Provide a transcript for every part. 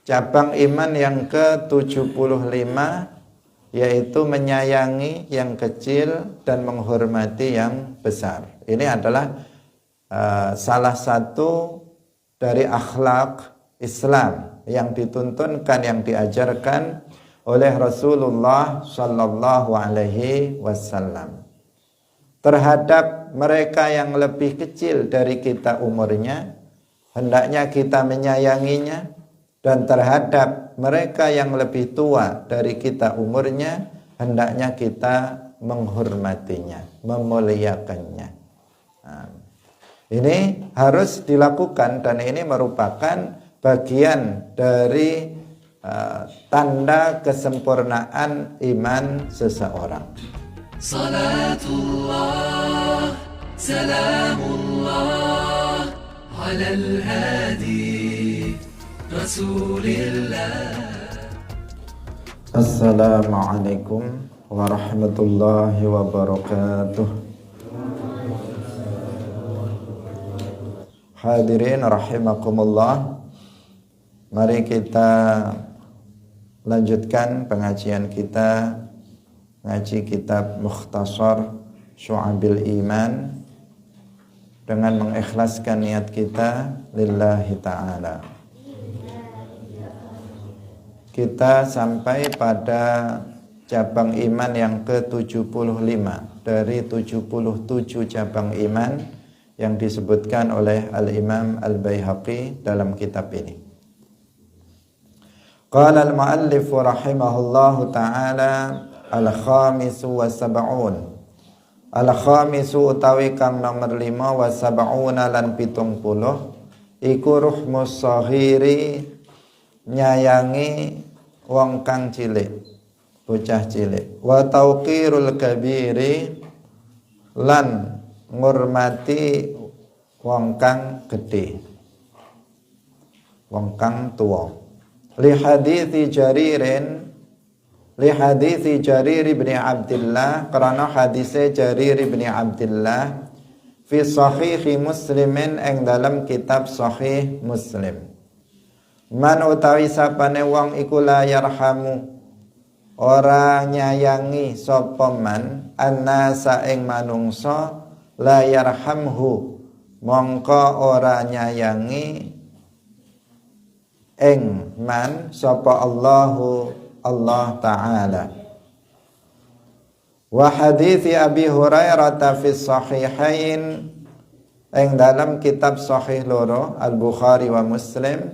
cabang iman yang ke-75, yaitu menyayangi yang kecil dan menghormati yang besar. Ini adalah salah satu dari akhlak Islam yang dituntunkan, yang diajarkan oleh Rasulullah Sallallahu Alaihi Wasallam. Terhadap mereka yang lebih kecil dari kita umurnya, hendaknya kita menyayanginya, dan terhadap mereka yang lebih tua dari kita umurnya, hendaknya kita menghormatinya, memuliakannya. Nah, ini harus dilakukan, dan ini merupakan bagian dari tanda kesempurnaan iman seseorang. Salatullah, salamullah, alal hadi Rasulillah. Assalamualaikum warahmatullahi wabarakatuh. Hadirin rahimakumullah, mari kita lanjutkan pengajian kita, ngaji kitab Mukhtasar Syu'abil Iman, dengan mengikhlaskan niat kita lillahi ta'ala. Kita sampai pada cabang iman yang ke-75 dari 77 cabang iman yang disebutkan oleh Al-Imam Al-Baihaqi dalam kitab ini. Qala al-muallif rahimahullahu ta'ala al-khamisu wa sab'un. Al-khamisu utawi kang nomor 5 wa sab'una lan 70 iku ruhmus saghiri, nyayangi wong kang cilik, bocah cilik. Wa tauqirul kabiri, lan ngurmati wong kang gedhe, wong kang tuwa. Li hadithi Jarir bin Abdullah, karena hadise Jarir bin Abdullah fi sahihi Muslimin, ing dalam kitab Sahih Muslim. Man utawi sapane wong iku la yarhamu, ora nyayangi sapa man annasa ing manungsa, la yarhamhu, mongko ora nyayangi ing man sapa Allahu, Allah Ta'ala. Wa hadithi Abi Hurairah fi sahihain, ing dalam kitab Sahih loro Al-Bukhari wa Muslim,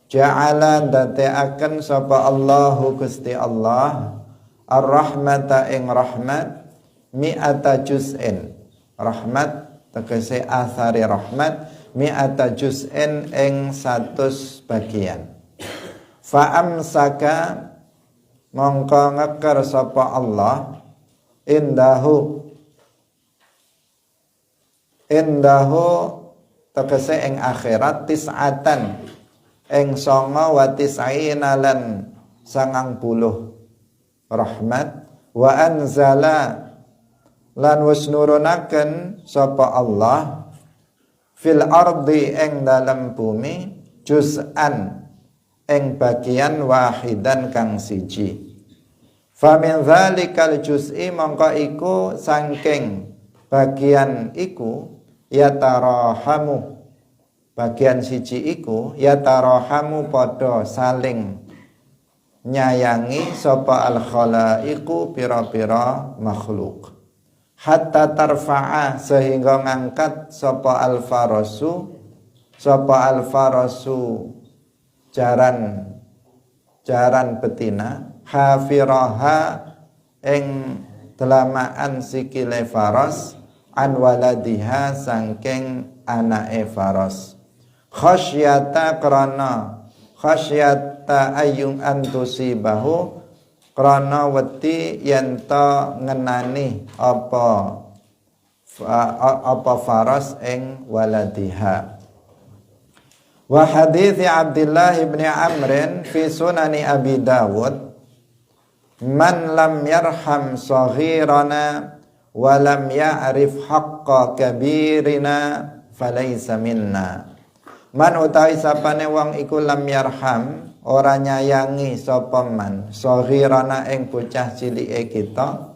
ja'ala dateaken sapa Allahu Gusti Allah ar-rahmata ing rahmat mi'ata juz'in, rahmat tegese athari rahmat, mi'ata juz'in ing 100 bagian. Fa'amsaka, mongko ngeker sapa Allah indahu tegese ing akhirat tis'atan ing 99 lan 90 rahmat. Wa anzala lan wis nurunaken sapa Allah fil ardi ing dalam bumi juz'an ing bagian wahidan kang siji. Fa min dzalikal juz'i, mongko iku saking bagian iku yatarahamu, bagian siji iku yatarahamu padha saling nyayangi sapa al khalaiqu pira-pira makhluk. Hatta tarfa'a, sehingga ngangkat sapa al farasu jaran betina, hafiraha ing delamaan sikile faras, an waladiha sangking anake faras. Khasyata krana, khasyata ayung antusibahu, krana wedi yenta ngenani apa faras ing waladiha. Wa hadithi Abdullah ibn Amrin fi sunani Abi Dawud, man lam yarham saghirana wa lam ya'rif haqqa kabirina falaysa minna. Man utawi sapane wong iku lam yarham ora nyayangi sapa man saghirana ing bocah cilike kita,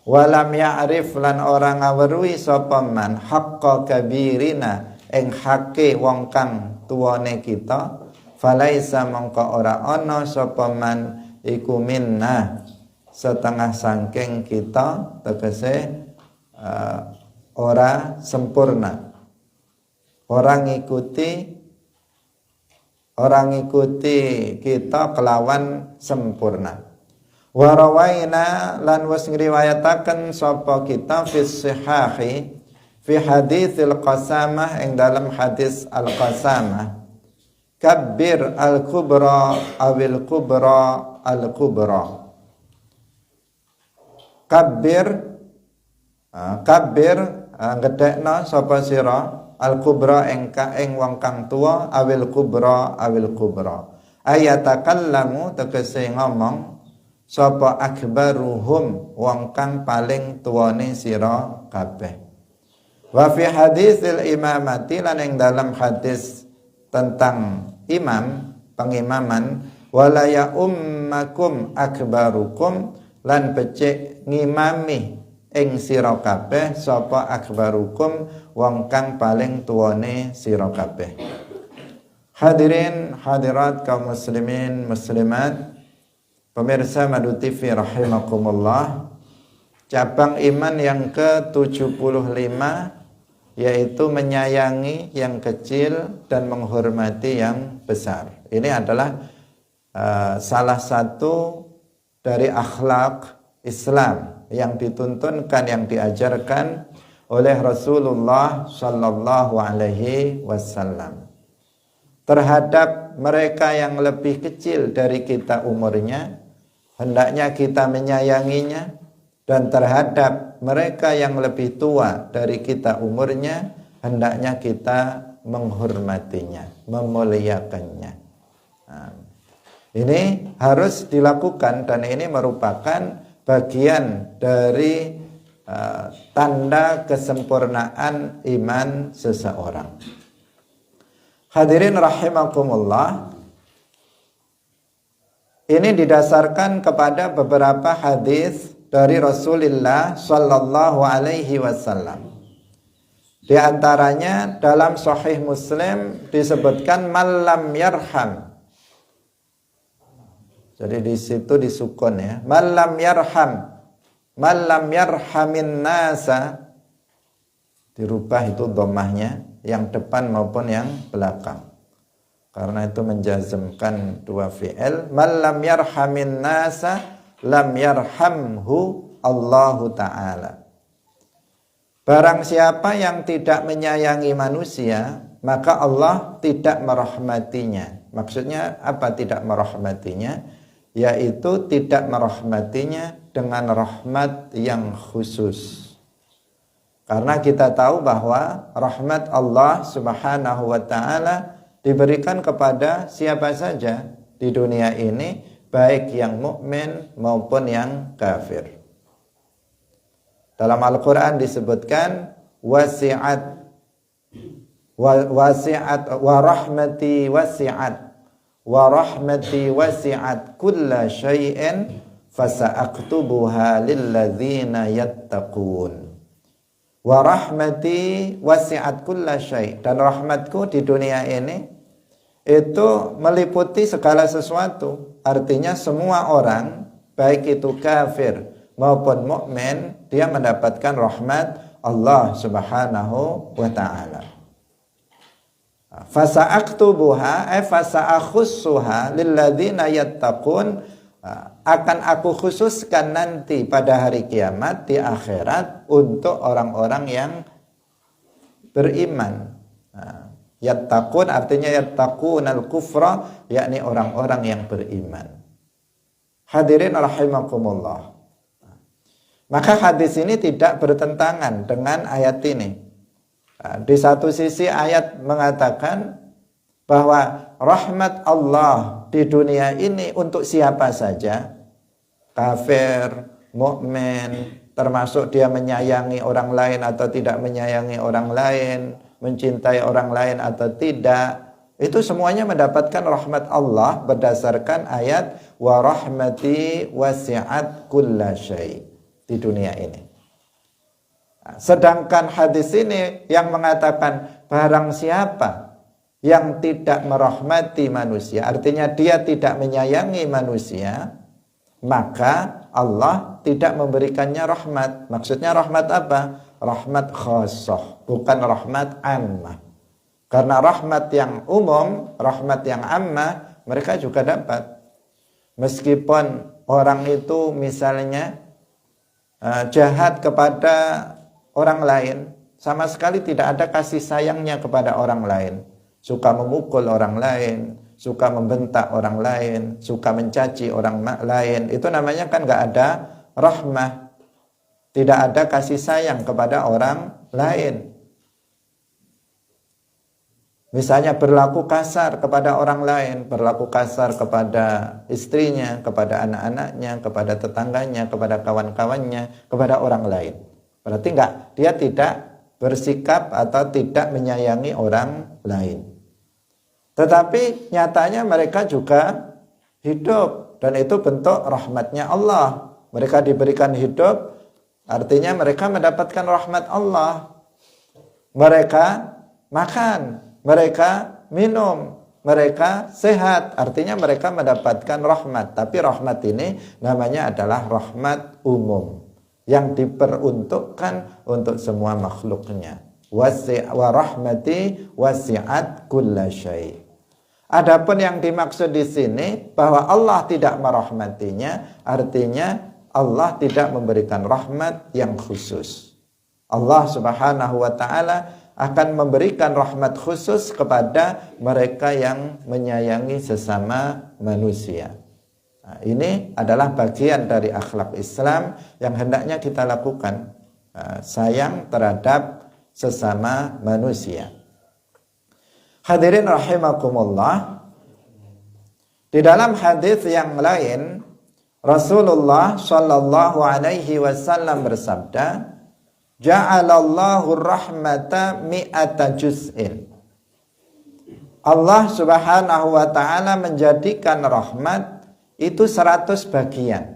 walam ya'rif lan ora ngaweruhi sapa man haqqa kabirina ing hake wong kang tuwane kita, falaisa mongko ora ana sapa man iku minna setengah sangking kita, tegese ora sempurna, orang ngikuti kita kelawan sempurna. Wa rawaina lan was ngriwayataken sapa kita fi sihahi fi haditsil qasamah ing dalam hadis al qasamah, kabbir al kubra awil kubra al kubra. Kabbir gedekno sapa sira al kubra ing wong kang tuwa awil kubra ayatakallamu tegese ngomong sapa akbaruhum wong kang paling tuwane sira kabeh. Wa fi hadisil imamati lan ing dalam hadis tentang imam pengimaman, wala ya ummakum akbarukum lan becik ngimami ing sira kabeh sapa akbarukum wong kang paling tuwane sira kabeh. Hadirin hadirat kaum muslimin muslimat, pemirsa Madu TV rahimakumullah, cabang iman yang ke-75 yaitu menyayangi yang kecil dan menghormati yang besar. Ini adalah salah satu dari akhlak Islam yang dituntunkan, yang diajarkan oleh Rasulullah sallallahu alaihi wasallam terhadap mereka yang lebih kecil dari kita umurnya, hendaknya kita menyayanginya, dan terhadap mereka yang lebih tua dari kita umurnya, hendaknya kita menghormatinya, memuliakannya. Ini harus dilakukan dan ini merupakan bagian dari tanda kesempurnaan iman seseorang. Hadirin rahimakumullah, ini didasarkan kepada beberapa hadis dari Rasulullah sallallahu alaihi wasallam. Di antaranya dalam Sahih Muslim disebutkan malam yarham. Jadi di situ disukun ya. Malam yarhamin nasa, dirubah itu dhammahnya yang depan maupun yang belakang. Karena itu menjazmkan dua fi'il. Malam yarhamin nasa lam yarhamhu Allahu ta'ala. Barang siapa yang tidak menyayangi manusia, maka Allah tidak merahmatinya. Maksudnya apa tidak merahmatinya? Yaitu tidak merahmatinya dengan rahmat yang khusus. Karena kita tahu bahwa rahmat Allah subhanahu wa ta'ala diberikan kepada siapa saja di dunia ini, baik yang mukmin maupun yang kafir. Dalam Al-Quran disebutkan wasi'at wa rahmati wasi'at kulla syai'in fasa'aktubuha lilladzina yattaqun. Wa rahmati wasi'at kulla syai', dan rahmatku di dunia ini itu meliputi segala sesuatu. Artinya semua orang, baik itu kafir maupun mukmin, dia mendapatkan rahmat Allah subhanahu wa ta'ala. Fasa'aktubuha fasa'akhussuha lilladzina yattaqun, akan aku khususkan nanti pada hari kiamat di akhirat untuk orang-orang yang beriman. Yattaqun artinya yattaqunal kufra, yakni orang-orang yang beriman. Hadirin rahimakumullah. Maka hadis ini tidak bertentangan dengan ayat ini. Di satu sisi ayat mengatakan bahwa rahmat Allah di dunia ini untuk siapa saja, kafir, mukmin, termasuk dia menyayangi orang lain atau tidak menyayangi orang lain, mencintai orang lain atau tidak, Itu semuanya mendapatkan rahmat Allah berdasarkan ayat wa rahmati wasi'at kulla syai' di dunia ini. Sedangkan hadis ini yang mengatakan barang siapa yang tidak merahmati manusia, artinya dia tidak menyayangi manusia, maka Allah tidak memberikannya rahmat. Maksudnya rahmat apa? Rahmat khassah, bukan rahmat ammah. Karena rahmat yang umum, rahmat yang ammah, mereka juga dapat. Meskipun orang itu misalnya jahat kepada orang lain, sama sekali tidak ada kasih sayangnya kepada orang lain. Suka memukul orang lain, suka membentak orang lain, suka mencaci orang lain. Itu namanya kan gak ada rahmah. Tidak ada kasih sayang kepada orang lain. Misalnya berlaku kasar kepada orang lain, berlaku kasar kepada istrinya, kepada anak-anaknya, kepada tetangganya, kepada kawan-kawannya, kepada orang lain. Berarti dia tidak bersikap atau tidak menyayangi orang lain. Tetapi nyatanya mereka juga hidup, dan itu bentuk rahmatnya Allah. Mereka diberikan hidup, artinya mereka mendapatkan rahmat Allah. Mereka makan, mereka minum, mereka sehat, artinya mereka mendapatkan rahmat. Tapi rahmat ini namanya adalah rahmat umum yang diperuntukkan untuk semua makhluknya. Wa rahmati wasi'at kulla syai'. Adapun yang dimaksud di sini bahwa Allah tidak merahmatinya, artinya Allah tidak memberikan rahmat yang khusus. Allah Subhanahu wa taala akan memberikan rahmat khusus kepada mereka yang menyayangi sesama manusia. Nah, ini adalah bagian dari akhlak Islam yang hendaknya kita lakukan, sayang terhadap sesama manusia. Hadirin rahimakumullah, di dalam hadis yang lain Rasulullah Shallallahu Alaihi Wasallam bersabda, Ja'alallahu rahmata mi'ata juz'in. Allah Subhanahu wa taala menjadikan rahmat itu 100 bagian.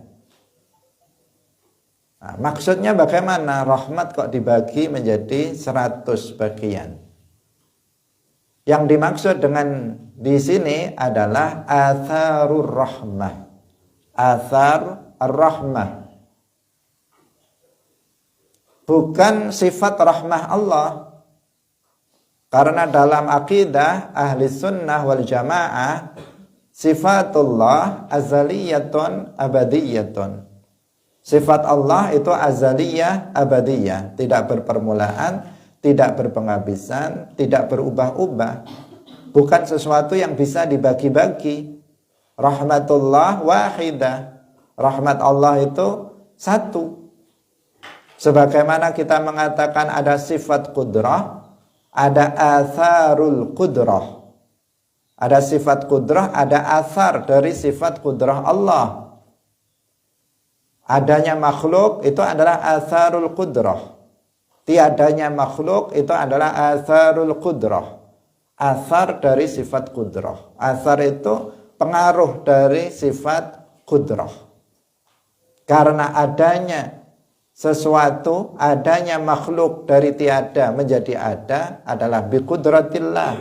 Nah, maksudnya bagaimana rahmat kok dibagi menjadi 100 bagian? Yang dimaksud dengan di sini adalah atharur rahmah. Athar ar-rahmah. Bukan sifat rahmah Allah. Karena dalam akidah ahli sunnah wal jamaah, sifatullah azaliyatun abadiyatun. Sifat Allah itu azaliyah abadiyah, tidak berpermulaan, tidak berpenghabisan, tidak berubah-ubah. Bukan sesuatu yang bisa dibagi-bagi. Rahmatullah wahidah. Rahmat Allah itu satu. Sebagaimana kita mengatakan ada sifat kudrah, ada atharul kudrah. Ada sifat kudrah, ada athar dari sifat kudrah Allah. Adanya makhluk itu adalah atharul kudrah. Tiadanya makhluk itu adalah atharul kudrah. Athar dari sifat kudrah. Athar itu pengaruh dari sifat kudrah. Karena adanya sesuatu, adanya makhluk dari tiada menjadi ada adalah biqudratillah,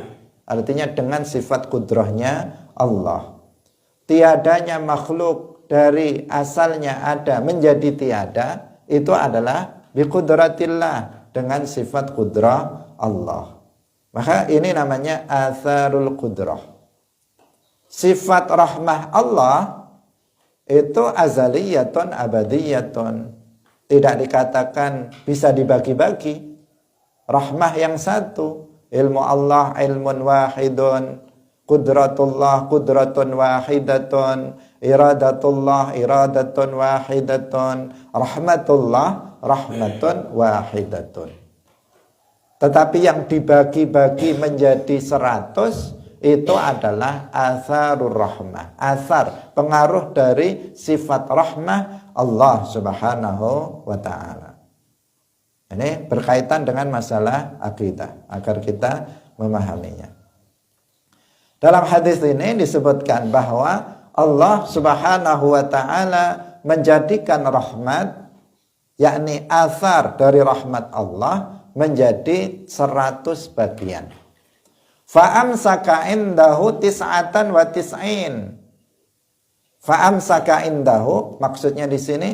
artinya dengan sifat kudrahnya Allah. Tiadanya makhluk dari asalnya ada menjadi tiada, itu adalah biqudratillah, dengan sifat kudrah Allah. Maka ini namanya atharul kudrah. Sifat rahmah Allah itu azaliyatun abadiyatun. Tidak dikatakan bisa dibagi-bagi. Rahmah yang satu. Ilmu Allah ilmun wahidun. Qudratullah qudratun wahidatun. Iradatullah iradatun wahidatun. Rahmatullah rahmatun wahidatun. Tetapi yang dibagi-bagi menjadi 100 itu adalah atharur rahmah. Athar, pengaruh dari sifat rahmah Allah Subhanahu wa ta'ala. Ini berkaitan dengan masalah akidah, agar kita memahaminya. Dalam hadis ini disebutkan bahwa Allah Subhanahu wa taala menjadikan rahmat, yakni asar dari rahmat Allah menjadi 100 bagian. Fa'amsaka indahu tis'atan wa tis'in. Fa'amsaka indahu, maksudnya di sini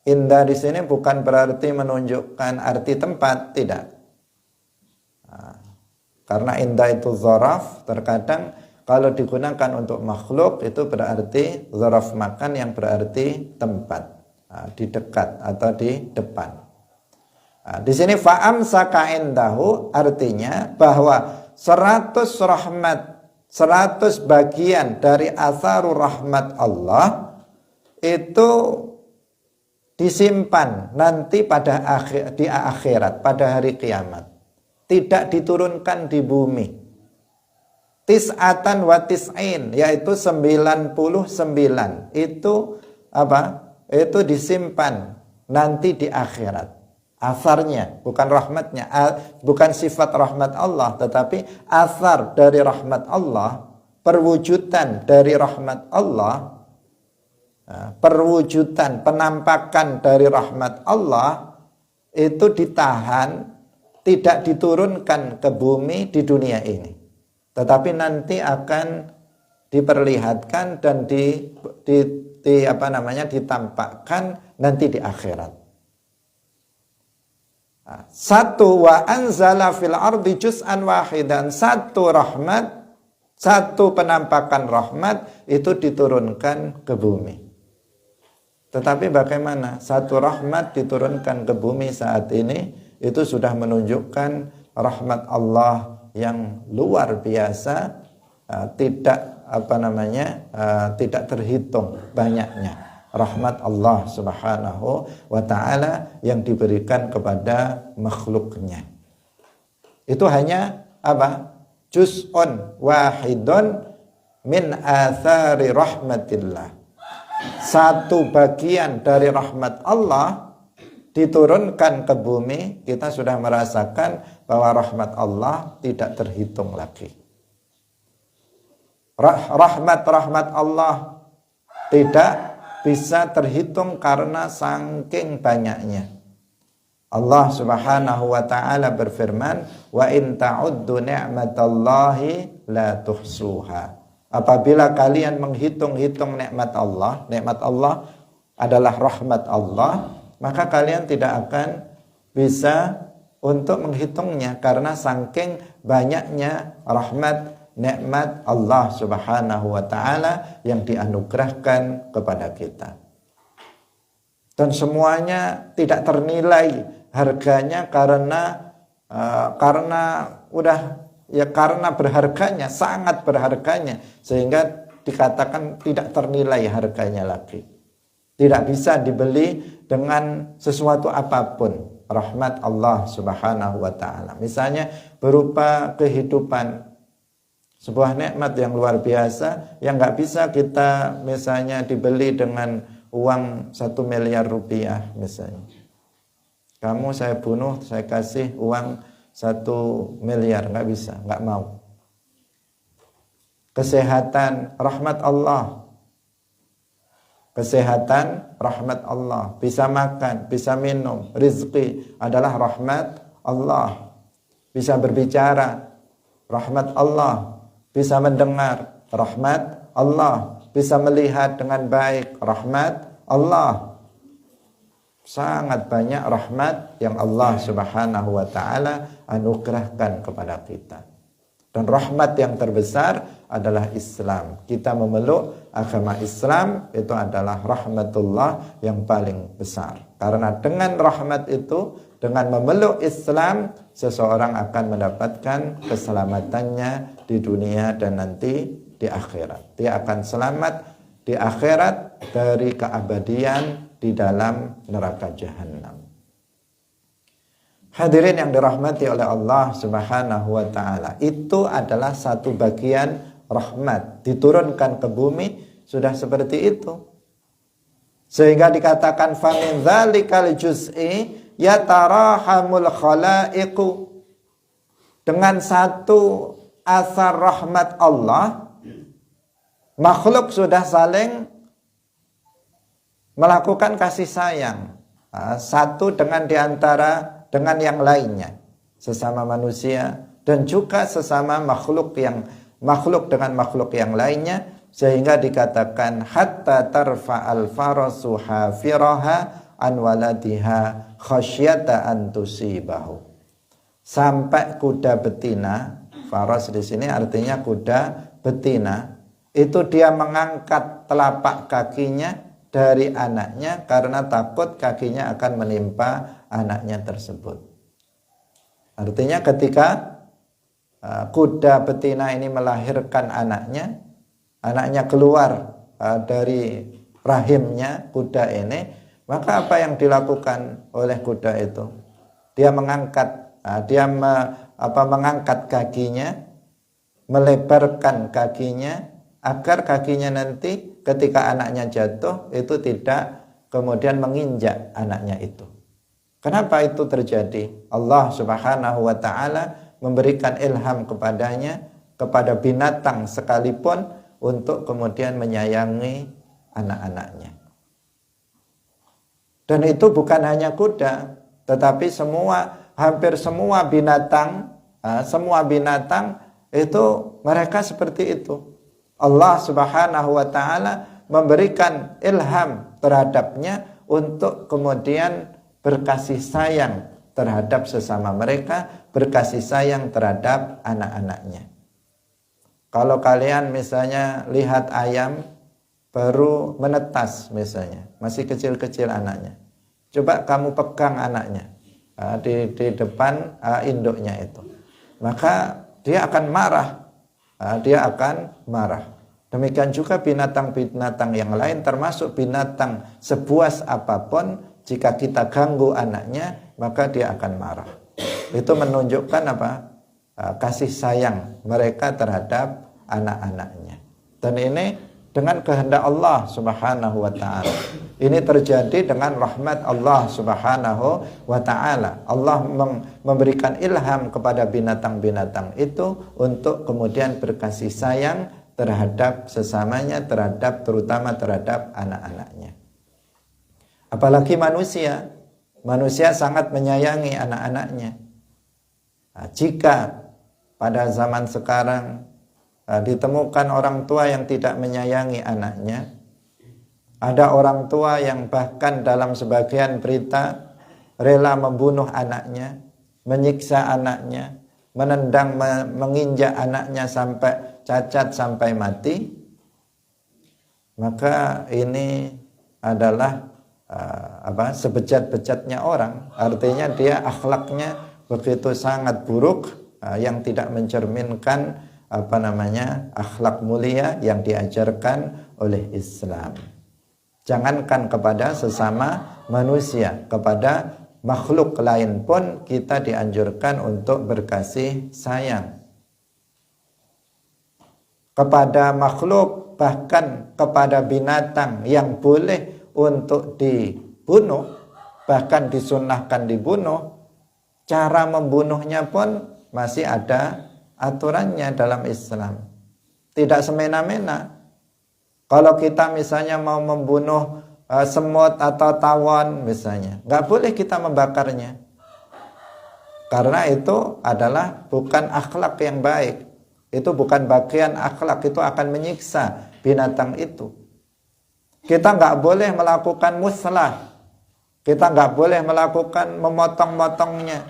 indah di sini bukan berarti menunjukkan arti tempat, tidak. Karena indah itu zaraf, terkadang kalau digunakan untuk makhluk itu berarti zaraf makan yang berarti tempat, di dekat atau di depan. Di sini fa'amsaka indahu artinya bahwa 100 rahmat, 100 bagian dari asarul rahmat Allah itu disimpan nanti di akhirat, pada hari kiamat. Tidak diturunkan di bumi. Tis'atan wa tis'in, yaitu 99. Itu apa? Itu disimpan nanti di akhirat. Asarnya, bukan rahmatnya, bukan sifat rahmat Allah, tetapi asar dari rahmat Allah, perwujudan dari rahmat Allah, perwujudan, penampakan dari rahmat Allah itu ditahan, tidak diturunkan ke bumi di dunia ini, tetapi nanti akan diperlihatkan dan ditampakkan nanti di akhirat. Satu, wa anzala fil ardi juz'an wahidan, satu rahmat, satu penampakan rahmat itu diturunkan ke bumi. Tetapi bagaimana satu rahmat diturunkan ke bumi saat ini, itu sudah menunjukkan rahmat Allah yang luar biasa, tidak terhitung banyaknya rahmat Allah Subhanahu wa ta'ala yang diberikan kepada makhluknya. Itu hanya apa? Juz'un wahidun min athari rahmatillah. Satu bagian dari rahmat Allah diturunkan ke bumi, kita sudah merasakan bahwa rahmat Allah tidak terhitung lagi. Rahmat Allah tidak bisa terhitung karena saking banyaknya. Allah Subhanahu wa ta'ala berfirman, wa in ta'uddu ni'matallahi la tuhsuha. Apabila kalian menghitung-hitung nikmat Allah adalah rahmat Allah, maka kalian tidak akan bisa untuk menghitungnya karena saking banyaknya rahmat nikmat Allah Subhanahu wa ta'ala yang dianugerahkan kepada kita. Dan semuanya tidak ternilai harganya karena berharganya, sangat berharganya, sehingga dikatakan tidak ternilai harganya lagi. Tidak bisa dibeli dengan sesuatu apapun rahmat Allah Subhanahu wa ta'ala. Misalnya berupa kehidupan, sebuah nikmat yang luar biasa yang nggak bisa kita misalnya dibeli dengan uang 1 miliar rupiah misalnya. Kamu saya bunuh, saya kasih uang 1 miliar, nggak bisa, nggak mau. Kesehatan, rahmat Allah. Kesehatan, rahmat Allah. Bisa makan, bisa minum, rizki adalah rahmat Allah. Bisa berbicara, rahmat Allah. Bisa mendengar, rahmat Allah. Bisa melihat dengan baik, rahmat Allah. Sangat banyak rahmat yang Allah Subhanahu wa ta'ala anugerahkan kepada kita. Dan rahmat yang terbesar adalah Islam. Kita memeluk agama Islam, itu adalah rahmatullah yang paling besar. Karena dengan rahmat itu, dengan memeluk Islam, seseorang akan mendapatkan keselamatannya di dunia dan nanti di akhirat. Dia akan selamat di akhirat dari keabadian di dalam neraka jahanam. Hadirin yang dirahmati oleh Allah Subhanahu wa ta'ala, itu adalah satu bagian rahmat diturunkan ke bumi, sudah seperti itu. Sehingga dikatakan famin dzalikal juz'i yatarahamul khalaiqu. Dengan satu asar rahmat Allah, makhluk sudah saling melakukan kasih sayang satu dengan diantara dengan yang lainnya, sesama manusia dan juga sesama makhluk dengan makhluk yang lainnya, sehingga dikatakan hatta tarfa'al farasu hafiraha an waladiha khasyata an tusibahu. Sampai kuda betina, faras di sini artinya kuda betina, itu dia mengangkat telapak kakinya dari anaknya karena takut kakinya akan menimpa anaknya tersebut. Artinya ketika kuda betina ini melahirkan anaknya keluar dari rahimnya kuda ini, maka apa yang dilakukan oleh kuda itu? Dia mengangkat mengangkat kakinya, melebarkan kakinya agar kakinya nanti ketika anaknya jatuh itu tidak kemudian menginjak anaknya itu. Kenapa itu terjadi? Allah Subhanahu wa taala memberikan ilham kepadanya, kepada binatang sekalipun, untuk kemudian menyayangi anak-anaknya. Dan itu bukan hanya kuda, tetapi hampir semua binatang itu mereka seperti itu. Allah Subhanahu wa taala memberikan ilham terhadapnya untuk kemudian berkasih sayang terhadap sesama mereka, berkasih sayang terhadap anak-anaknya. Kalau kalian misalnya lihat ayam baru menetas misalnya, masih kecil-kecil anaknya, coba kamu pegang anaknya di depan induknya itu, maka dia akan marah. Demikian juga binatang-binatang yang lain, termasuk binatang sebuas apapun, jika kita ganggu anaknya, maka dia akan marah. Itu menunjukkan kasih sayang mereka terhadap anak-anaknya. Dan ini dengan kehendak Allah Subhanahu wa taala. Ini terjadi dengan rahmat Allah Subhanahu wa taala. Allah memberikan ilham kepada binatang-binatang itu untuk kemudian berkasih sayang terhadap sesamanya, terutama terhadap anak-anaknya. Apalagi manusia sangat menyayangi anak-anaknya. Jika pada zaman sekarang ditemukan orang tua yang tidak menyayangi anaknya, ada orang tua yang bahkan dalam sebagian berita rela membunuh anaknya, menyiksa anaknya, menendang, menginjak anaknya sampai cacat, sampai mati, maka ini adalah sebejat-bejatnya orang. Artinya dia akhlaknya begitu sangat buruk, yang tidak mencerminkan akhlak mulia yang diajarkan oleh Islam. Jangankan kepada sesama manusia, kepada makhluk lain pun kita dianjurkan untuk berkasih sayang. Kepada makhluk, bahkan kepada binatang yang boleh untuk dibunuh, bahkan disunnahkan dibunuh, cara membunuhnya pun masih ada aturannya dalam Islam. Tidak semena-mena. Kalau kita misalnya mau membunuh semut atau tawon misalnya, nggak boleh kita membakarnya, karena itu adalah bukan akhlak yang baik. Itu bukan bagian akhlak, itu akan menyiksa binatang itu. Kita nggak boleh melakukan muslah, kita nggak boleh melakukan memotong-motongnya.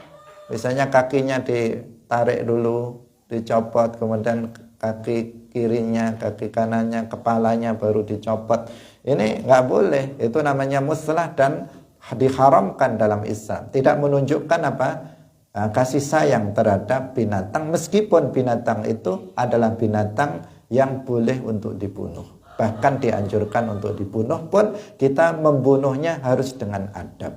Misalnya kakinya ditarik dulu, dicopot, kemudian kaki kirinya, kaki kanannya, kepalanya baru dicopot. Ini nggak boleh, itu namanya muslah dan diharamkan dalam Islam. Tidak menunjukkan kasih sayang terhadap binatang, meskipun binatang itu adalah binatang yang boleh untuk dibunuh. Bahkan dianjurkan untuk dibunuh pun, kita membunuhnya harus dengan adab.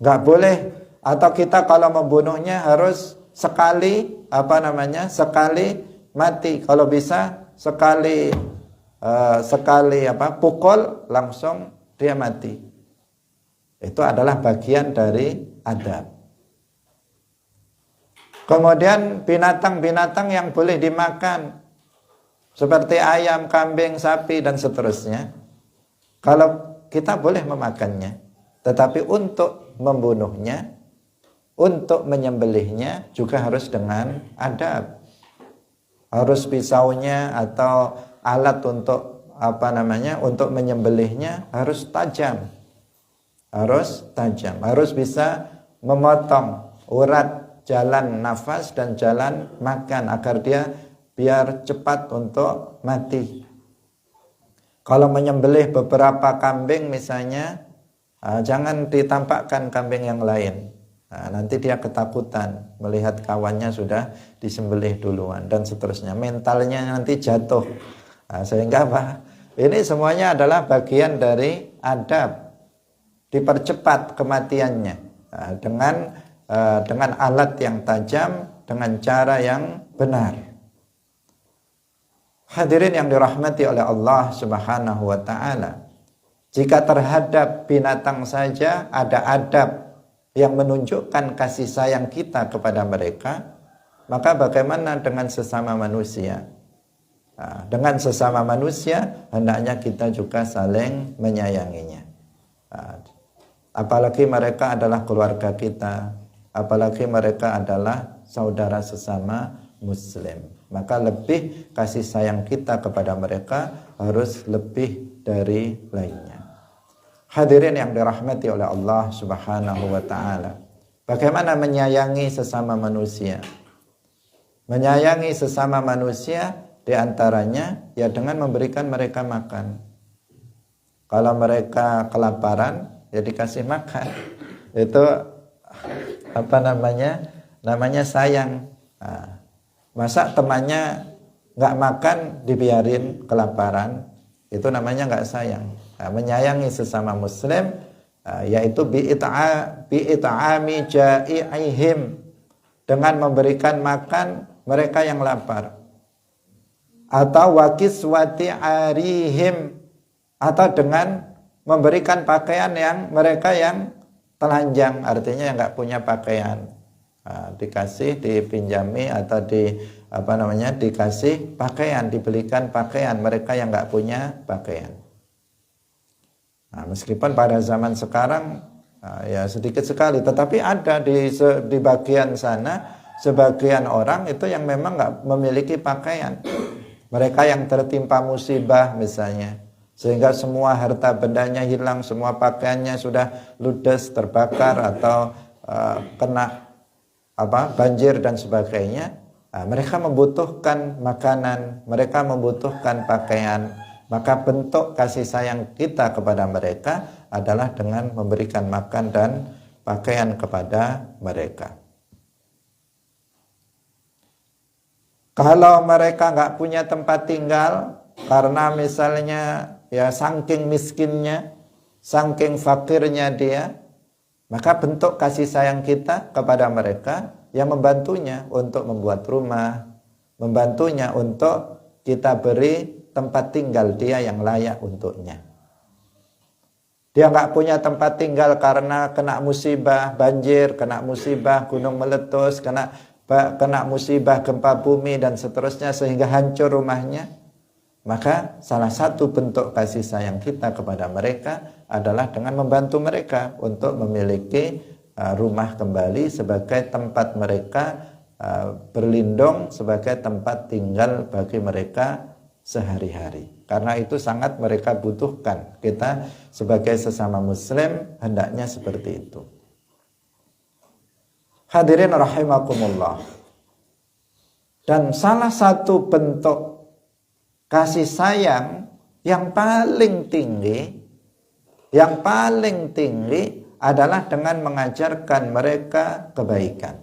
Nggak boleh, atau kita kalau membunuhnya harus sekali mati. Kalau bisa sekali pukul langsung dia mati. Itu adalah bagian dari adab. Kemudian binatang-binatang yang boleh dimakan seperti ayam, kambing, sapi dan seterusnya. Kalau kita boleh memakannya, tetapi untuk membunuhnya, untuk menyembelihnya juga harus dengan adab. Harus pisaunya atau alat untuk untuk menyembelihnya harus tajam. Harus bisa memotong urat jalan nafas dan jalan makan agar dia biar cepat untuk mati. Kalau menyembelih beberapa kambing misalnya, jangan ditampakkan kambing yang lain. Nanti dia ketakutan melihat kawannya sudah disembelih duluan dan seterusnya. Mentalnya nanti jatuh. Sehingga apa? Ini semuanya adalah bagian dari adab. Dipercepat kematiannya dengan alat yang tajam, dengan cara yang benar. Hadirin yang dirahmati oleh Allah Subhanahu wa taala, jika terhadap binatang saja ada adab yang menunjukkan kasih sayang kita kepada mereka, maka bagaimana dengan sesama manusia? Dengan sesama manusia hendaknya kita juga saling menyayanginya. Apalagi mereka adalah keluarga kita, apalagi mereka adalah saudara sesama muslim, maka lebih kasih sayang kita kepada mereka harus lebih dari lainnya. Hadirin yang dirahmati oleh Allah Subhanahu wa taala, bagaimana menyayangi sesama manusia? Menyayangi sesama manusia diantaranya ya dengan memberikan mereka makan. Kalau mereka kelaparan, ya dikasih makan. Itu namanya sayang. Masa temannya nggak makan dibiarin kelaparan, itu namanya nggak sayang. Menyayangi sesama muslim yaitu bi'it'ami ja'i'ihim, dengan memberikan makan mereka yang lapar, atau wakiswati arihim, atau dengan memberikan pakaian yang mereka yang telanjang, artinya yang nggak punya pakaian. Dikasih, dipinjami atau dikasih pakaian, dibelikan pakaian mereka yang nggak punya pakaian. Meskipun pada zaman sekarang ya sedikit sekali, tetapi ada di bagian sana sebagian orang itu yang memang nggak memiliki pakaian. Mereka yang tertimpa musibah misalnya, sehingga semua harta bendanya hilang, semua pakaiannya sudah ludes, terbakar atau kena banjir dan sebagainya. Mereka membutuhkan makanan, mereka membutuhkan pakaian. Maka bentuk kasih sayang kita kepada mereka adalah dengan memberikan makan dan pakaian kepada mereka. Kalau mereka nggak punya tempat tinggal karena misalnya ya saking miskinnya, saking fakirnya dia, maka bentuk kasih sayang kita kepada mereka yang membantunya untuk membuat rumah, membantunya untuk kita beri tempat tinggal dia yang layak untuknya. Dia nggak punya tempat tinggal karena kena musibah banjir, kena musibah gunung meletus, kena musibah gempa bumi dan seterusnya sehingga hancur rumahnya. Maka salah satu bentuk kasih sayang kita kepada mereka adalah dengan membantu mereka untuk memiliki rumah kembali sebagai tempat mereka berlindung, sebagai tempat tinggal bagi mereka sehari-hari. Karena itu sangat mereka butuhkan. Kita sebagai sesama muslim hendaknya seperti itu. Hadirin rahimakumullah. Dan salah satu bentuk kasih sayang yang paling tinggi adalah dengan mengajarkan mereka kebaikan,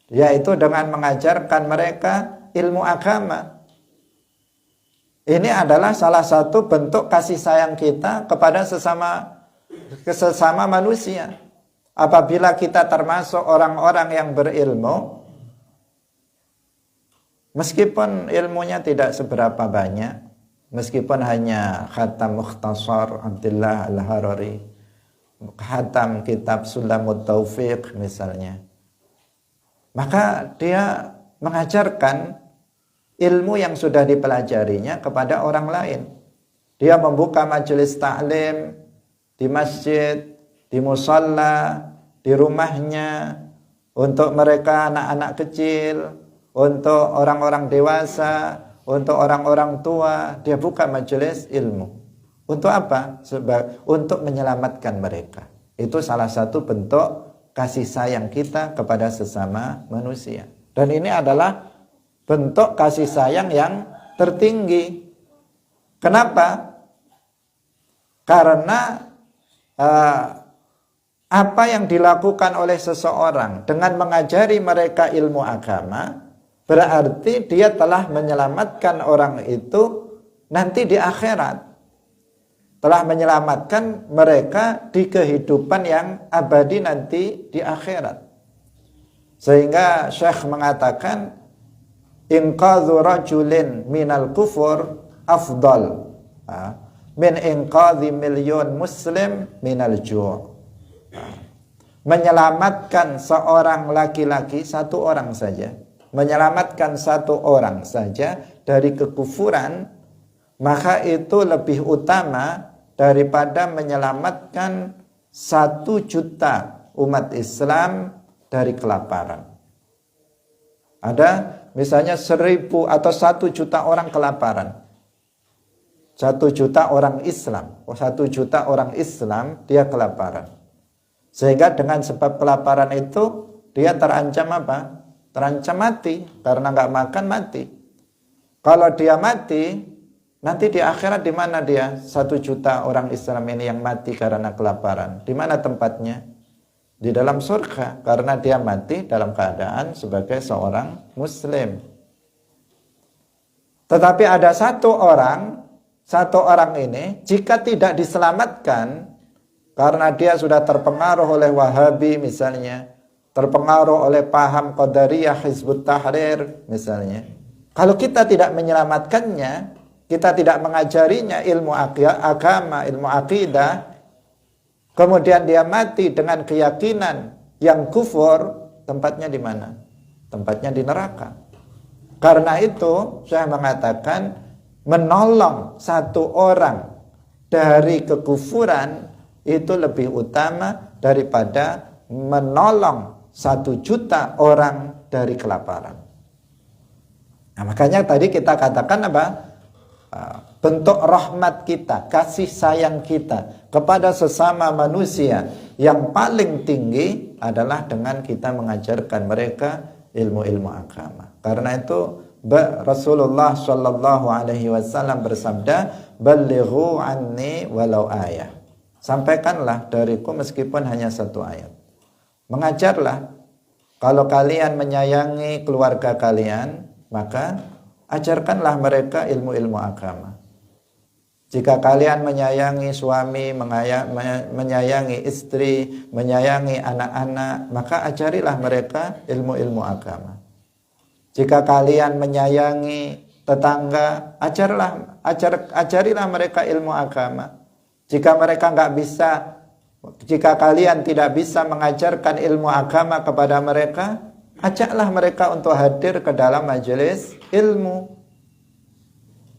yaitu dengan mengajarkan mereka ilmu agama. Ini adalah salah satu bentuk kasih sayang kita kepada sesama manusia. Apabila kita termasuk orang-orang yang berilmu, meskipun ilmunya tidak seberapa banyak, meskipun hanya khatam Mukhtasar Abdullah Al-Harari, khatam kitab Sulamut Taufiq misalnya, maka dia mengajarkan ilmu yang sudah dipelajarinya kepada orang lain. Dia membuka majelis ta'lim di masjid, di musalla, di rumahnya, untuk mereka anak-anak kecil, untuk orang-orang dewasa, untuk orang-orang tua. Dia buka majelis ilmu. Untuk apa? Untuk menyelamatkan mereka. Itu salah satu bentuk kasih sayang kita kepada sesama manusia. Dan ini adalah bentuk kasih sayang yang tertinggi. Kenapa? Karena apa yang dilakukan oleh seseorang dengan mengajari mereka ilmu agama, berarti dia telah menyelamatkan orang itu nanti di akhirat. Telah menyelamatkan mereka di kehidupan yang abadi nanti di akhirat. Sehingga Syekh mengatakan, inqadhu rajulin minal kufur afdal min inqadhi milyon muslim minal ju'. Menyelamatkan seorang laki-laki, satu orang saja, menyelamatkan satu orang saja dari kekufuran, maka itu lebih utama daripada menyelamatkan 1 juta umat Islam dari kelaparan. Ada misalnya 1000 atau 1 juta orang kelaparan. 1 juta orang Islam, 1 juta orang Islam dia kelaparan. Sehingga dengan sebab kelaparan itu dia terancam apa? Terancam mati, karena nggak makan mati. Kalau dia mati, nanti di akhirat di mana dia? 1 juta orang Islam ini yang mati karena kelaparan. Di mana tempatnya? Di dalam surga, karena dia mati dalam keadaan sebagai seorang muslim. Tetapi ada satu orang ini jika tidak diselamatkan karena dia sudah terpengaruh oleh Wahabi misalnya, terpengaruh oleh paham Qadariyah, Hizbut Tahrir misalnya. Kalau kita tidak menyelamatkannya, kita tidak mengajarinya ilmu agama, ilmu akidah, kemudian dia mati dengan keyakinan yang kufur, tempatnya di mana? Tempatnya di neraka. Karena itu saya mengatakan menolong satu orang dari kekufuran itu lebih utama daripada menolong 1 juta orang dari kelaparan. Nah, makanya tadi kita katakan apa? Bentuk rahmat kita, kasih sayang kita kepada sesama manusia yang paling tinggi adalah dengan kita mengajarkan mereka ilmu-ilmu agama. Karena itu Rasulullah Shallallahu Alaihi Wasallam bersabda, "Ballighu anni walau ayah." Sampaikanlah dariku meskipun hanya 1 ayat. Mengajarlah. Kalau kalian menyayangi keluarga kalian, maka ajarkanlah mereka ilmu-ilmu agama. Jika kalian menyayangi suami, menyayangi istri, menyayangi anak-anak, maka ajarilah mereka ilmu-ilmu agama. Jika kalian menyayangi tetangga, ajarilah mereka ilmu agama. Jika kalian tidak bisa mengajarkan ilmu agama kepada mereka, ajaklah mereka untuk hadir ke dalam majelis ilmu.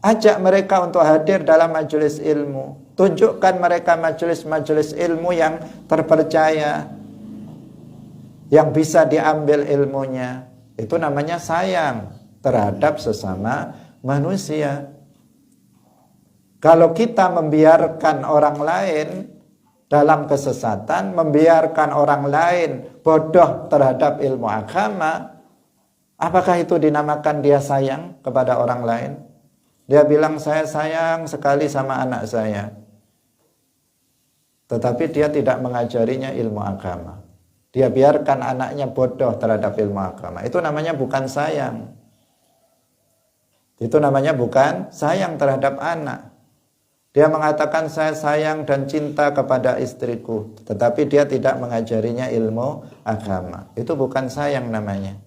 Ajak mereka untuk hadir dalam majelis ilmu. Tunjukkan mereka majelis-majelis ilmu yang terpercaya, yang bisa diambil ilmunya. Itu namanya sayang terhadap sesama manusia. Kalau kita membiarkan orang lain dalam kesesatan, membiarkan orang lain bodoh terhadap ilmu agama, apakah itu dinamakan dia sayang kepada orang lain? Dia bilang saya sayang sekali sama anak saya, tetapi dia tidak mengajarinya ilmu agama. Dia biarkan anaknya bodoh terhadap ilmu agama. Itu namanya bukan sayang. Itu namanya bukan sayang terhadap anak. Dia mengatakan saya sayang dan cinta kepada istriku, tetapi dia tidak mengajarinya ilmu agama. Itu bukan sayang namanya.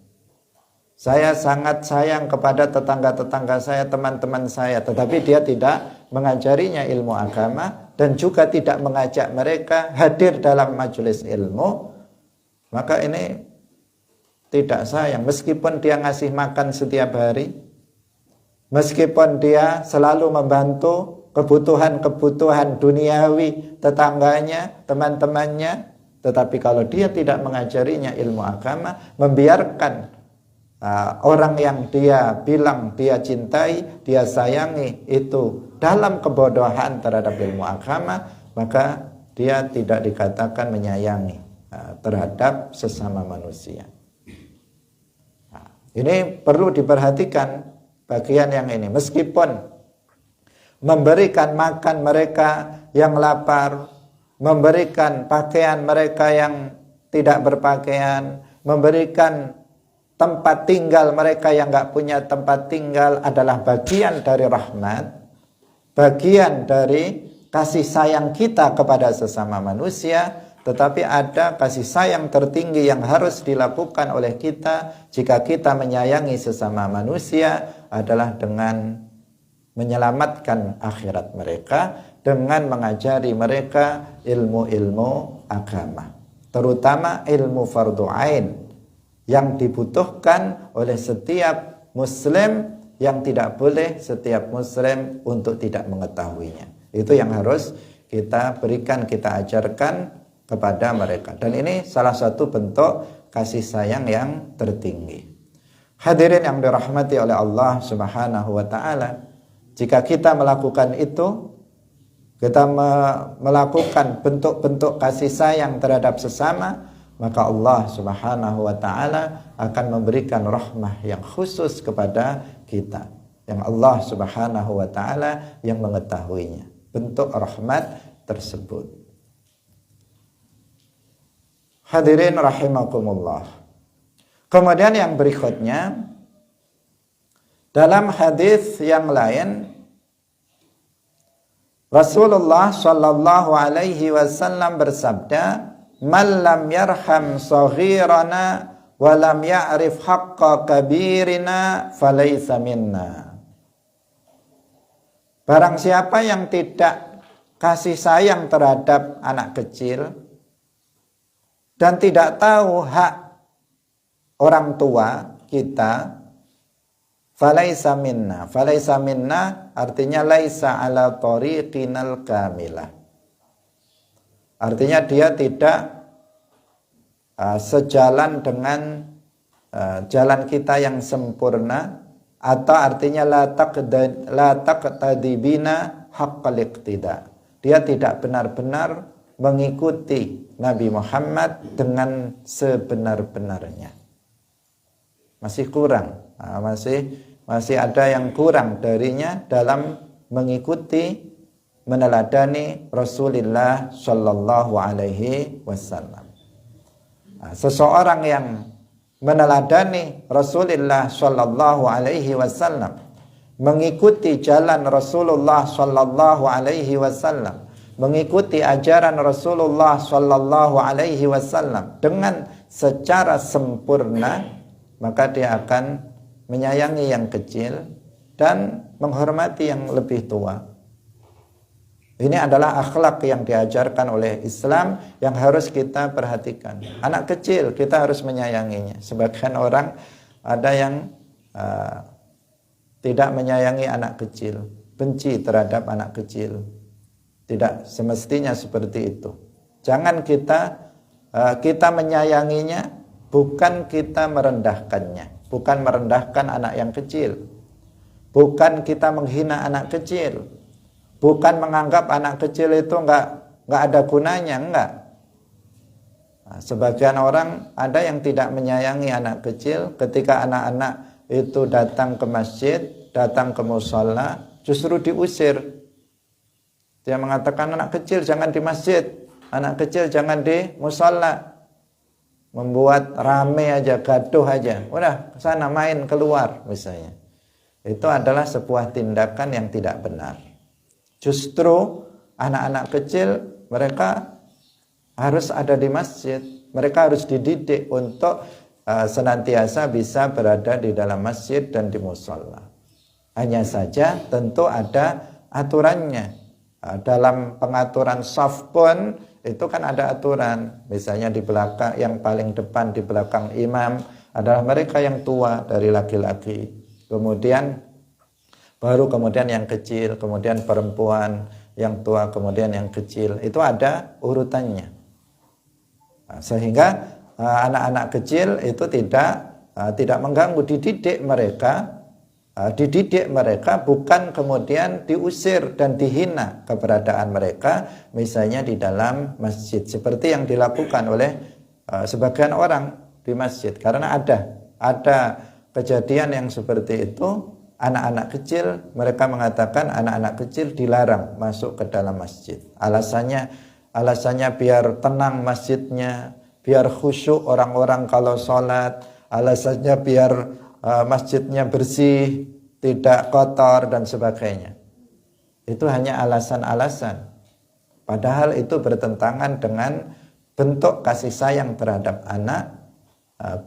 Saya sangat sayang kepada tetangga-tetangga saya, teman-teman saya, tetapi dia tidak mengajarinya ilmu agama dan juga tidak mengajak mereka hadir dalam majelis ilmu. Maka ini tidak sayang, meskipun dia ngasih makan setiap hari, meskipun dia selalu membantu kebutuhan-kebutuhan duniawi tetangganya, teman-temannya, tetapi kalau dia tidak mengajarinya ilmu agama, membiarkan orang yang dia bilang dia cintai, dia sayangi itu dalam kebodohan terhadap ilmu agama, maka dia tidak dikatakan menyayangi terhadap sesama manusia. Ini perlu diperhatikan bagian yang ini. Meskipun memberikan makan mereka yang lapar, memberikan pakaian mereka yang tidak berpakaian, memberikan tempat tinggal mereka yang nggak punya tempat tinggal adalah bagian dari rahmat, bagian dari kasih sayang kita kepada sesama manusia. Tetapi ada kasih sayang tertinggi yang harus dilakukan oleh kita jika kita menyayangi sesama manusia adalah dengan menyelamatkan akhirat mereka, dengan mengajari mereka ilmu-ilmu agama, terutama ilmu fardu ain yang dibutuhkan oleh setiap muslim, yang tidak boleh setiap muslim untuk tidak mengetahuinya. Itu yang harus kita berikan, kita ajarkan kepada mereka. Dan ini salah satu bentuk kasih sayang yang tertinggi. Hadirin yang dirahmati oleh Allah Subhanahu wa taala, jika kita melakukan itu, kita melakukan bentuk-bentuk kasih sayang terhadap sesama, maka Allah Subhanahu wa taala akan memberikan rahmah yang khusus kepada kita, yang Allah Subhanahu wa taala yang mengetahuinya, bentuk rahmat tersebut. Hadirin rahimakumullah. Kemudian yang berikutnya, dalam hadis yang lain Rasulullah sallallahu alaihi wasallam bersabda, "Man lam yarham saghirana wa lam ya'rif haqqa kabirina falaysa minna." Barang siapa yang tidak kasih sayang terhadap anak kecil dan tidak tahu hak orang tua kita, falaisa minna. Falaisa minna artinya laisa ala tariqinal kamilah. Artinya dia tidak sejalan dengan jalan kita yang sempurna, atau artinya la taqtadibina haqqal iqtida. Dia tidak benar-benar mengikuti Nabi Muhammad dengan sebenar-benarnya. Masih kurang, masih ada yang kurang darinya dalam mengikuti, meneladani Rasulullah Shallallahu Alaihi Wasallam. Seseorang yang meneladani Rasulullah Shallallahu Alaihi Wasallam, mengikuti jalan Rasulullah Shallallahu Alaihi Wasallam, mengikuti ajaran Rasulullah Shallallahu Alaihi Wasallam dengan secara sempurna, maka dia akan menyayangi yang kecil dan menghormati yang lebih tua. Ini adalah akhlak yang diajarkan oleh Islam yang harus kita perhatikan. Anak kecil kita harus menyayanginya. Sebagian orang ada yang tidak menyayangi anak kecil, benci terhadap anak kecil. Tidak semestinya seperti itu. Jangan kita menyayanginya, bukan kita merendahkannya, bukan merendahkan anak yang kecil, bukan kita menghina anak kecil, bukan menganggap anak kecil itu nggak ada gunanya, enggak. Sebagian orang ada yang tidak menyayangi anak kecil, ketika anak-anak itu datang ke masjid, datang ke mushola, justru diusir. Dia mengatakan anak kecil jangan di masjid, anak kecil jangan di mushola. Membuat rame aja, gaduh aja. Udah kesana main keluar misalnya. Itu adalah sebuah tindakan yang tidak benar. Justru anak-anak kecil mereka harus ada di masjid. Mereka harus dididik untuk senantiasa bisa berada di dalam masjid dan di mushola. Hanya saja tentu ada aturannya. Dalam pengaturan shaf pun itu kan ada aturan. Misalnya di belakang, yang paling depan di belakang imam, adalah mereka yang tua dari laki-laki, kemudian yang kecil, kemudian perempuan yang tua, kemudian yang kecil. Itu ada urutannya. Nah, sehingga anak-anak kecil itu tidak mengganggu, dididik mereka bukan kemudian diusir dan dihina keberadaan mereka, misalnya di dalam masjid seperti yang dilakukan oleh sebagian orang di masjid. Karena ada kejadian yang seperti itu, anak-anak kecil, mereka mengatakan anak-anak kecil dilarang masuk ke dalam masjid. Alasannya biar tenang masjidnya, biar khusyuk orang-orang kalau sholat, alasannya biar masjidnya bersih, tidak kotor dan sebagainya. Itu hanya alasan-alasan. Padahal itu bertentangan dengan bentuk kasih sayang terhadap anak,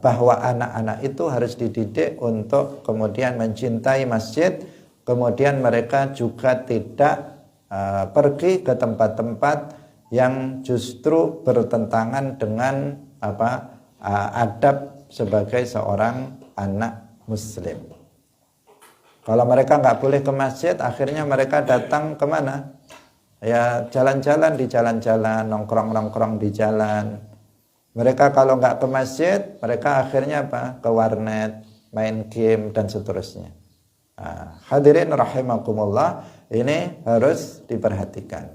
bahwa anak-anak itu harus dididik untuk kemudian mencintai masjid, kemudian mereka juga tidak pergi ke tempat-tempat yang justru bertentangan dengan adab sebagai seorang anak Muslim. Kalau mereka nggak boleh ke masjid, akhirnya mereka datang kemana? Ya jalan-jalan di jalan-jalan, nongkrong-nongkrong di jalan. Mereka kalau nggak ke masjid, mereka akhirnya ke warnet, main game dan seterusnya. Nah, hadirin rahimakumullah, ini harus diperhatikan.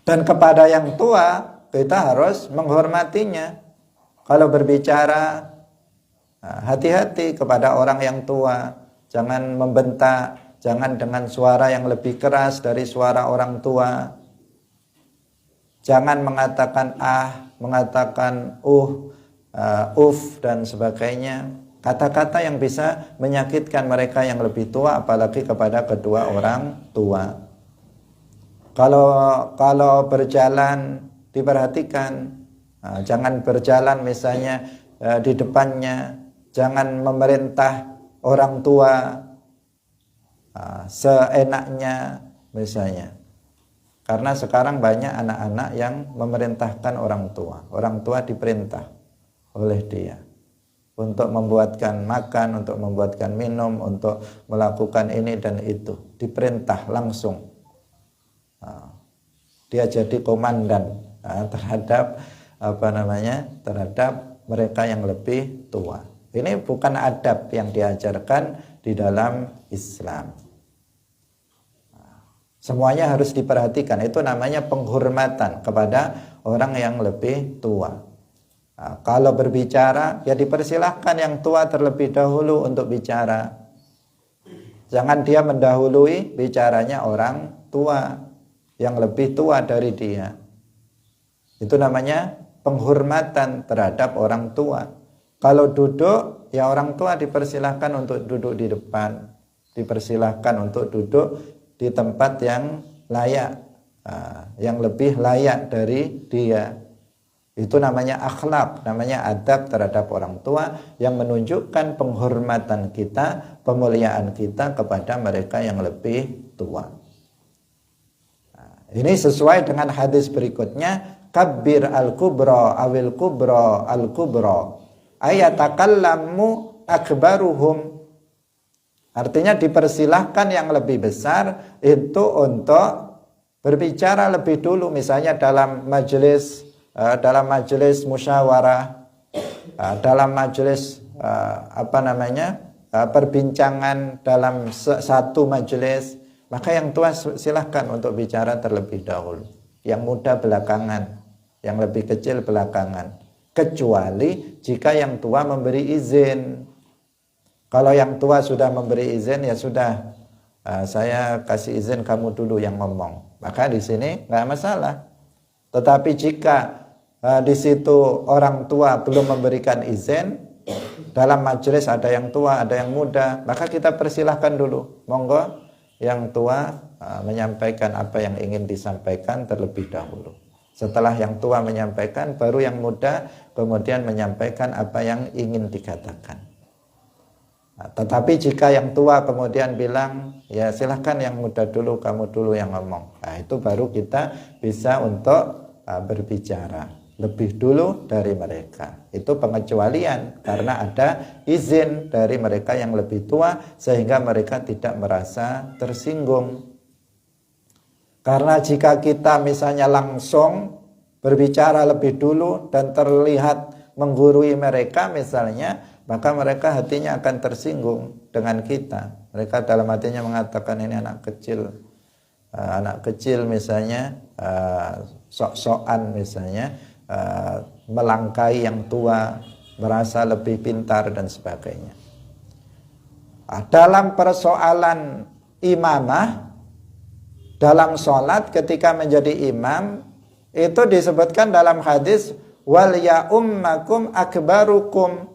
Dan kepada yang tua kita harus menghormatinya. Kalau berbicara, hati-hati kepada orang yang tua. Jangan membentak, jangan dengan suara yang lebih keras dari suara orang tua. Jangan mengatakan mengatakan dan sebagainya. Kata-kata yang bisa menyakitkan mereka yang lebih tua, apalagi kepada kedua orang tua. Kalau berjalan diperhatikan, jangan berjalan misalnya di depannya, jangan memerintah orang tua seenaknya misalnya. Karena sekarang banyak anak-anak yang memerintahkan orang tua. Orang tua diperintah oleh dia untuk membuatkan makan, untuk membuatkan minum, untuk melakukan ini dan itu. Diperintah langsung. Dia jadi komandan terhadap terhadap mereka yang lebih tua. Ini bukan adab yang diajarkan di dalam Islam. Semuanya harus diperhatikan. Itu namanya penghormatan kepada orang yang lebih tua. Kalau berbicara, ya dipersilahkan yang tua terlebih dahulu untuk bicara. Jangan dia mendahului bicaranya orang tua yang lebih tua dari dia. Itu namanya penghormatan terhadap orang tua. Kalau duduk, ya orang tua dipersilahkan untuk duduk di depan, dipersilahkan untuk duduk di tempat yang layak, yang lebih layak dari dia. Itu namanya akhlak, namanya adab terhadap orang tua yang menunjukkan penghormatan kita, pemuliaan kita kepada mereka yang lebih tua. Ini sesuai dengan hadis berikutnya, kabbir al-kubra awil kubra al-kubra ayatakallamu akbaruhum. Artinya dipersilahkan yang lebih besar itu untuk berbicara lebih dulu, misalnya dalam majelis musyawarah, dalam majelis perbincangan dalam satu majelis, maka yang tua silahkan untuk bicara terlebih dahulu, yang muda belakangan, yang lebih kecil belakangan. Kecuali jika yang tua memberi izin. Kalau yang tua sudah memberi izin, ya sudah, saya kasih izin kamu dulu yang ngomong, maka di sini nggak masalah. Tetapi jika di situ orang tua belum memberikan izin, dalam majelis ada yang tua, ada yang muda, maka kita persilahkan dulu, monggo yang tua menyampaikan apa yang ingin disampaikan terlebih dahulu. Setelah yang tua menyampaikan, baru yang muda kemudian menyampaikan apa yang ingin dikatakan. Tetapi jika yang tua kemudian bilang, ya silahkan yang muda dulu, kamu dulu yang ngomong, itu baru kita bisa untuk berbicara. lebih dulu dari mereka. Itu pengecualian karena ada izin dari mereka yang lebih tua sehingga mereka tidak merasa tersinggung. Karena jika kita misalnya langsung berbicara lebih dulu dan terlihat menggurui mereka misalnya, maka mereka hatinya akan tersinggung dengan kita. Mereka dalam hatinya mengatakan ini anak kecil misalnya, sok-sokan misalnya, melangkai yang tua, merasa lebih pintar dan sebagainya. Dalam persoalan imamah, dalam sholat ketika menjadi imam, itu disebutkan dalam hadis wal ya ummakum akbarukum.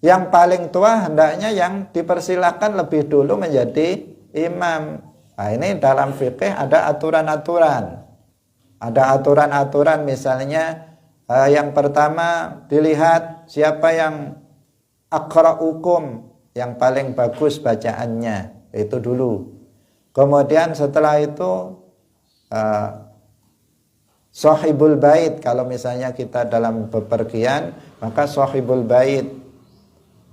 Yang paling tua hendaknya yang dipersilahkan lebih dulu menjadi imam. Nah, ini dalam fikih ada aturan-aturan. Ada aturan-aturan misalnya yang pertama dilihat siapa yang aqra'ukum, yang paling bagus bacaannya, itu dulu. Kemudian setelah itu sahibul bait, kalau misalnya kita dalam bepergian maka sahibul bait.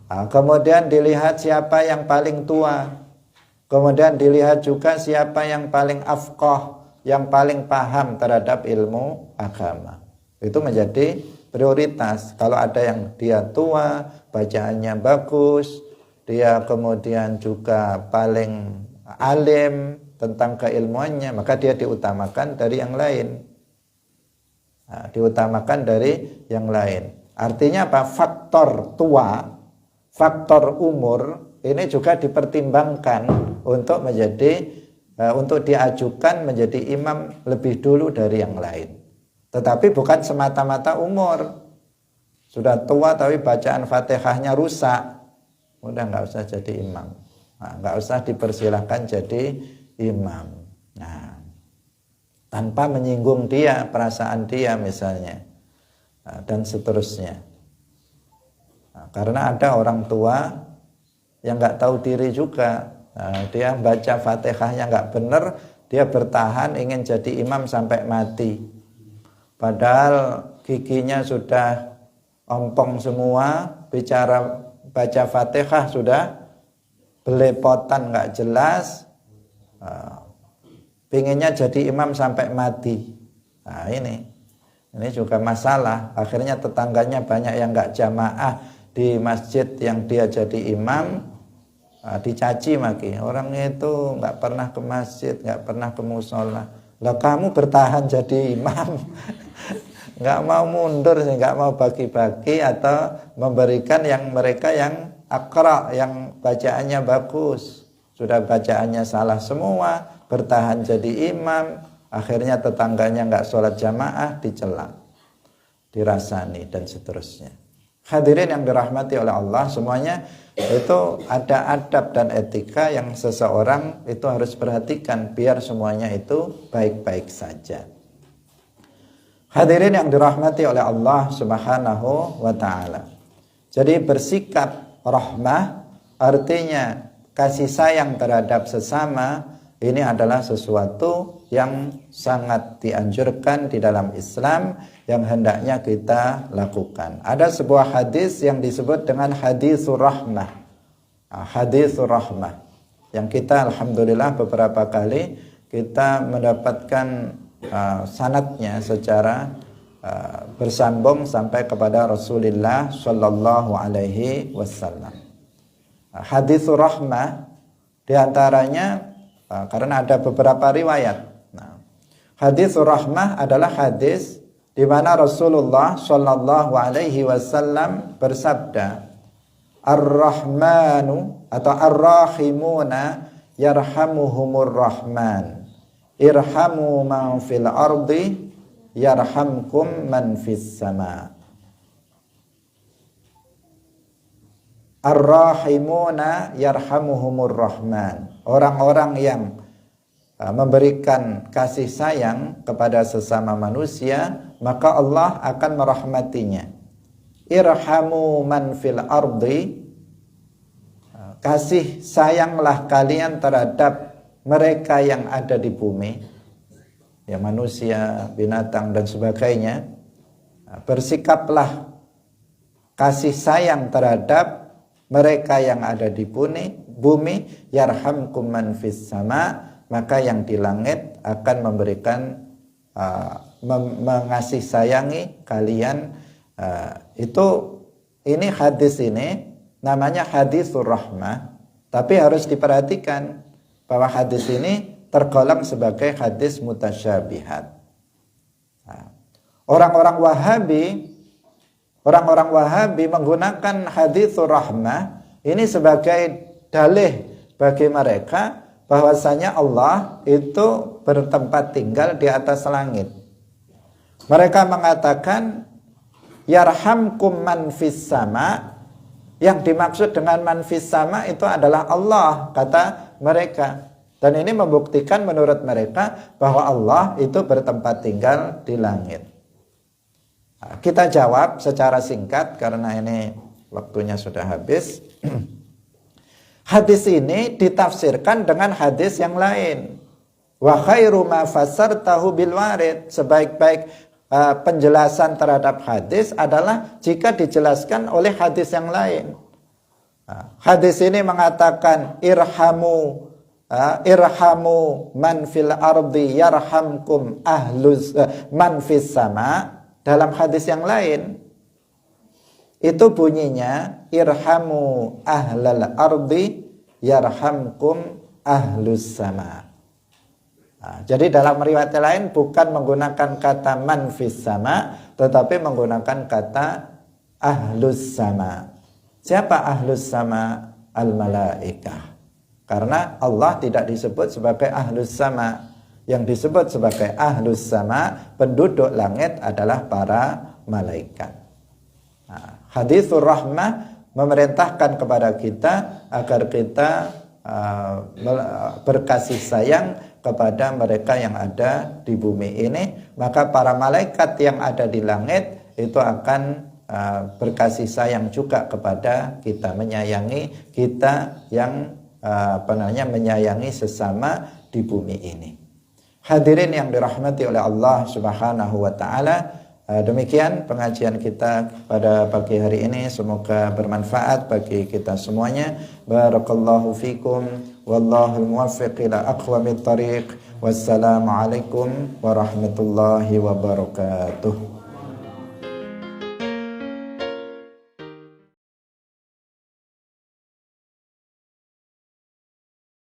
Kemudian dilihat siapa yang paling tua. Kemudian dilihat juga siapa yang paling afqah, yang paling paham terhadap ilmu agama. Itu menjadi prioritas. Kalau ada yang dia tua, bacaannya bagus, dia kemudian juga paling alim tentang keilmuannya, maka dia diutamakan dari yang lain. Diutamakan dari yang lain. Artinya apa? Faktor tua, faktor umur ini juga dipertimbangkan untuk untuk diajukan menjadi imam lebih dulu dari yang lain. Tetapi bukan semata-mata umur. Sudah tua tapi bacaan Fatihahnya rusak, udah nggak usah jadi imam. Nggak usah dipersilahkan jadi imam. Nah, tanpa menyinggung dia, perasaan dia misalnya, dan seterusnya. Karena ada orang tua yang nggak tahu diri juga. Dia baca Fatihahnya nggak benar, dia bertahan ingin jadi imam sampai mati. Padahal giginya sudah ompong semua, bicara baca Fatihah sudah belepotan nggak jelas, pinginnya jadi imam sampai mati. Nah ini juga masalah. Akhirnya tetangganya banyak yang nggak jamaah di masjid yang dia jadi imam, dicaci maki. Orangnya itu nggak pernah ke masjid, nggak pernah ke musola. Lah kamu bertahan jadi imam, nggak mau mundur, nggak mau bagi-bagi atau memberikan yang mereka yang akra, yang bacaannya bagus. Sudah bacaannya salah semua, bertahan jadi imam, akhirnya tetangganya nggak sholat jamaah, dicela, dirasani dan seterusnya. Hadirin yang dirahmati oleh Allah semuanya, itu ada adab dan etika yang seseorang itu harus perhatikan biar semuanya itu baik-baik saja. Hadirin yang dirahmati oleh Allah Subhanahu wa ta'ala. Jadi bersikap rahmah artinya kasih sayang terhadap sesama, ini adalah sesuatu yang sangat dianjurkan di dalam Islam yang hendaknya kita lakukan. Ada sebuah hadis yang disebut dengan hadisur rahmah. Hadisur rahmah yang kita alhamdulillah beberapa kali kita mendapatkan sanadnya secara bersambung sampai kepada Rasulullah sallallahu alaihi wasallam. Hadisur rahmah diantaranya karena ada beberapa riwayat. Hadisur rahmah adalah hadis di mana Rasulullah sallallahu alaihi wasallam bersabda, Ar-Rahmanu atau Ar-Rahimuna yarhamuhumur Rahman. Irhamu man fil ardi yarhamkum man fis sama. Ar-Rahimuna yarhamuhumur Rahman. Orang-orang yang memberikan kasih sayang kepada sesama manusia, maka Allah akan merahmatinya. Irhamu man fil ardi. Kasih sayanglah kalian terhadap mereka yang ada di bumi. ya manusia, binatang dan sebagainya, bersikaplah kasih sayang terhadap mereka yang ada di bumi, yarhamkum man fis sama, maka yang di langit akan memberikan mengasih sayangi kalian. Ini hadis ini namanya hadisur rahmah, tapi harus diperhatikan bahwa hadis ini tergolong sebagai hadis mutasyabihat. Orang-orang Wahabi menggunakan hadisur rahmah ini sebagai dalih bagi mereka bahwasanya Allah itu bertempat tinggal di atas langit. Mereka mengatakan yarhamkum man fis sama, yang dimaksud dengan man fis sama itu adalah Allah, kata mereka. Dan ini membuktikan menurut mereka bahwa Allah itu bertempat tinggal di langit. Kita jawab secara singkat karena ini waktunya sudah habis. Hadis ini ditafsirkan dengan hadis yang lain. Wa khairu ma fassartahu bil warid. Sebaik-baik penjelasan terhadap hadis adalah jika dijelaskan oleh hadis yang lain. Hadis ini mengatakan irhamu man fil ardi yarhamkum man fis sama. Dalam hadis yang lain itu bunyinya irhamu ahlal ardi yarhamkum ahlus sama. Jadi dalam riwayat lain bukan menggunakan kata man fis sama, tetapi menggunakan kata ahlus sama. Siapa ahlus sama? Al malaikah. Karena Allah tidak disebut sebagai ahlus sama. Yang disebut sebagai ahlus sama, penduduk langit adalah para malaikat. Hadisur rahmah memerintahkan kepada kita agar kita berkasih sayang kepada mereka yang ada di bumi ini. Maka para malaikat yang ada di langit itu akan berkasih sayang juga kepada kita, menyayangi kita yang menyayangi sesama di bumi ini. Hadirin yang dirahmati oleh Allah Subhanahu wa taala, demikian pengajian kita pada pagi hari ini, semoga bermanfaat bagi kita semuanya. Barakallahu fikum wallahul muwaffiq ila aqwamit thariq. Wassalamualaikum warahmatullahi wabarakatuh.